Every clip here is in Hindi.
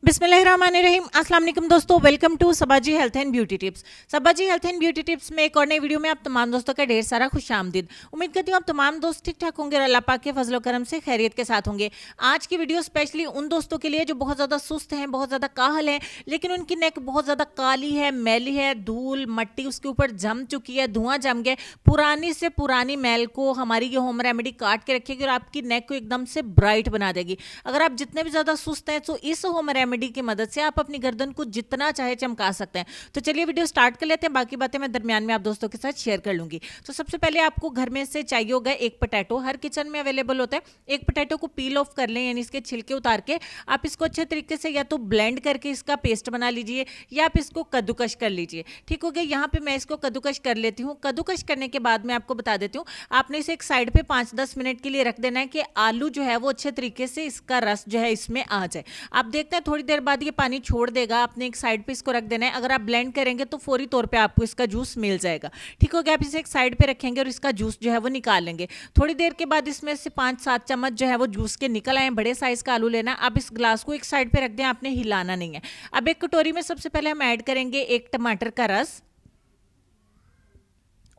बिस्मिल्लाहिर्रहमानिर्रहीम। अस्सलाम वालेकुम दोस्तों, welcome to Sabaji health and beauty tips. Sabaji health and beauty tips में एक और नई वीडियो में आप तमाम दोस्तों का ढेर सारा खुशामदीद। उम्मीद करती हूँ आप तमाम दोस्त ठीक ठाक होंगे और अल्लाह पाक के फजलो करम से खैरियत के साथ होंगे। आज की वीडियो स्पेशली उन दोस्तों के लिए जो बहुत ज़्यादा सुस्त हैं, बहुत ज़्यादा काहल हैं, लेकिन उनकी नेक बहुत ज़्यादा काली है, मैली है, धूल मट्टी उसके ऊपर जम चुकी है, धुआं जम गया। पुरानी से पुरानी मैल को हमारी ये होम रेमेडी काट के रखेगी और आपकी नेक को एकदम से ब्राइट बना देगी। अगर आप जितने भी ज़्यादा सुस्त हैं तो इस होम रेमेडी की मदद से आप अपनी गर्दन को जितना चाहे चमका सकते हैं। तो चलिए वीडियो स्टार्ट कर लेते हैं, बाकी बातें मैं दरमियान में आप दोस्तों के साथ शेयर कर लूंगी। तो सबसे पहले आपको घर में से चाहिए होगा एक पोटैटो, हर किचन में अवेलेबल होता है। एक पोटैटो को पील ऑफ कर लें, यानी इसके छिलके उतार के आप इसको अच्छे तरीके से या तो ब्लेंड करके इसका पेस्ट बना लीजिए या आप इसको कद्दूकश कर लीजिए। ठीक हो गया। यहाँ पे मैं इसको कद्दूकश कर लेती हूँ। कद्दूकश करने के बाद मैं आपको बता देती हूँ, आपने इसे एक साइड पे 5-10 मिनट के लिए रख देना है कि आलू जो है वो अच्छे तरीके से इसका रस जो है इसमें आ जाए। आप देखते हैं थोड़ी देर बाद ये पानी छोड़ देगा, आपने एक साइड पे इसको रख देना है। अगर आप ब्लेंड करेंगे तो फौरी तौर पे आपको इसका जूस मिल जाएगा। ठीक हो गया। आप इसे एक साइड पे रखेंगे और इसका जूस जो है वो निकाल लेंगे। थोड़ी देर के बाद इसमें से 5-7 चम्मच जो है वो जूस के निकल आए। बड़े साइज का आलू लेना। अब इस ग्लास को एक साइड पे रख दें, आपने हिलाना नहीं है। अब एक कटोरी में सबसे पहले हम ऐड करेंगे एक टमाटर का रस।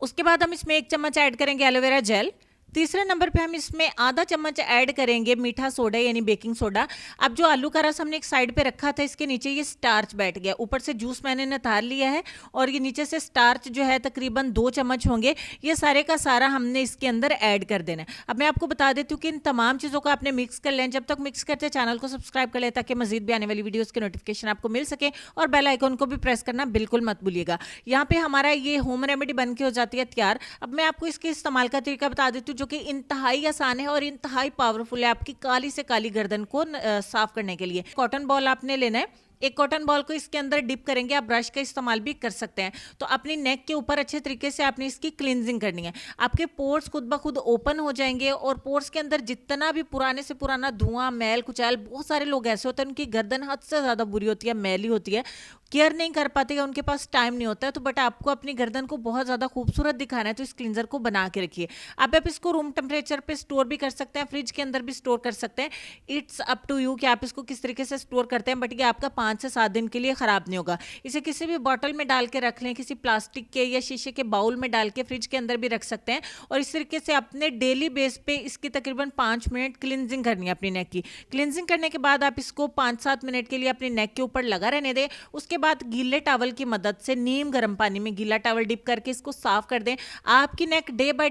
उसके बाद हम इसमें 1 चम्मच ऐड करेंगे एलोवेरा जेल। तीसरे नंबर पे हम इसमें आधा चम्मच ऐड करेंगे मीठा सोडा यानी बेकिंग सोडा। अब जो आलू का रस हमने एक साइड पे रखा था, इसके नीचे ये स्टार्च बैठ गया। ऊपर से जूस मैंने नितार लिया है और ये नीचे से स्टार्च जो है तकरीबन 2 चम्मच होंगे। ये सारे का सारा हमने इसके अंदर ऐड कर देना है। अब मैं आपको बता देती हूँ कि इन तमाम चीज़ों को आपने मिक्स कर लें। जब तक मिक्स करते हैं चैनल को सब्सक्राइब कर लें ताकि मजीद भी आने वाली वीडियोज़ के नोटिफिकेशन आपको मिल सके, और बेल आइकन को भी प्रेस करना बिल्कुल मत भूलिएगा। यहाँ पे हमारा ये होम रेमेडी बन के हो जाती है तैयार। अब मैं आपको इसके इस्तेमाल का तरीका बता देती हूँ जो कि इंतहाई आसान है और इंतहाई पावरफुल है आपकी काली से काली गर्दन को साफ करने के लिए। कॉटन बॉल आपने लेना है। एक कॉटन बॉल को इसके अंदर डिप करेंगे। आप ब्रश का इस्तेमाल भी कर सकते हैं। तो अपनी नेक के ऊपर अच्छे तरीके से आपने इसकी क्लींजिंग करनी है। आपके पोर्स खुद ब खुद ओपन हो जाएंगे और पोर्स के अंदर जितना भी पुराने से पुराना धुआं मैल कुचैल, बहुत सारे लोग ऐसे होते हैं उनकी गर्दन हद से ज़्यादा बुरी होती है, मैली होती है, केयर नहीं कर पाते या उनके पास टाइम नहीं होता है। तो बट आपको अपनी गर्दन को बहुत ज़्यादा खूबसूरत दिखाना है तो इस क्लींजर को बना के रखिए। अब आप इसको रूम टेम्परेचर पे स्टोर भी कर सकते हैं, फ्रिज के अंदर भी स्टोर कर सकते हैं। इट्स अप टू यू कि आप इसको किस तरीके से स्टोर करते हैं, बट ये आपका 5 से 7 दिन के लिए ख़राब नहीं होगा। इसे किसी भी बॉटल में डाल के रख लें, किसी प्लास्टिक के या शीशे के बाउल में डाल के फ्रिज के अंदर भी रख सकते हैं। और इस तरीके से अपने डेली बेस पे इसकी तकरीबन 5 मिनट क्लिनजिंग करनी है अपनी नेक की। क्लिनजिंग करने के बाद आप इसको 5-7 मिनट के लिए अपनी नेक के ऊपर लगा रहने दें। उसके बाद गीले टॉवल की मदद से नीम गर्म पानी में गीला टॉवल डिप करके इसको साफ कर दें। आपकी नेक डे बाय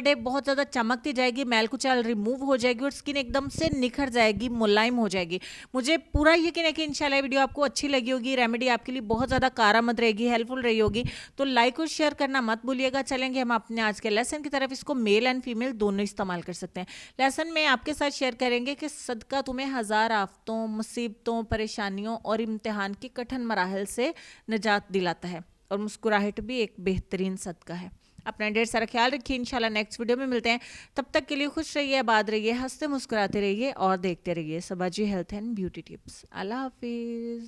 डे बहुत ज़्यादा चमकती जाएगी, मैल कुचैल रिमूव हो जाएगी और स्किन एकदम से निखर जाएगी, मुलायम हो जाएगी। मुझे पूरा यकीन है कि इंशाल्लाह वीडियो आपको अच्छी लगी होगी, रेमेडी आपके लिए बहुत ज़्यादा कारआमद रहेगी, हेल्पफुल रही होगी। तो लाइक और शेयर करना मत भूलिएगा। चलेंगे हम अपने आज के लेसन की तरफ। इसको मेल एंड फीमेल दोनों इस्तेमाल कर सकते हैं। लेसन में आपके साथ शेयर करेंगे कि सदका तुम्हें हज़ार आफतों, मुसीबतों, परेशानियों और इम्तिहान के कठिन मराहल से निजात दिलाता है, और मुस्कुराहट भी एक बेहतरीन सदका है। अपना ढेर सारा ख्याल रखिए। इंशाल्लाह नेक्स्ट वीडियो में मिलते हैं। तब तक के लिए खुश रहिए, आबाद रहिए, हंसते मुस्कुराते रहिए और देखते रहिए सबाजी हेल्थ एंड ब्यूटी टिप्स। अल्लाह हाफिज़।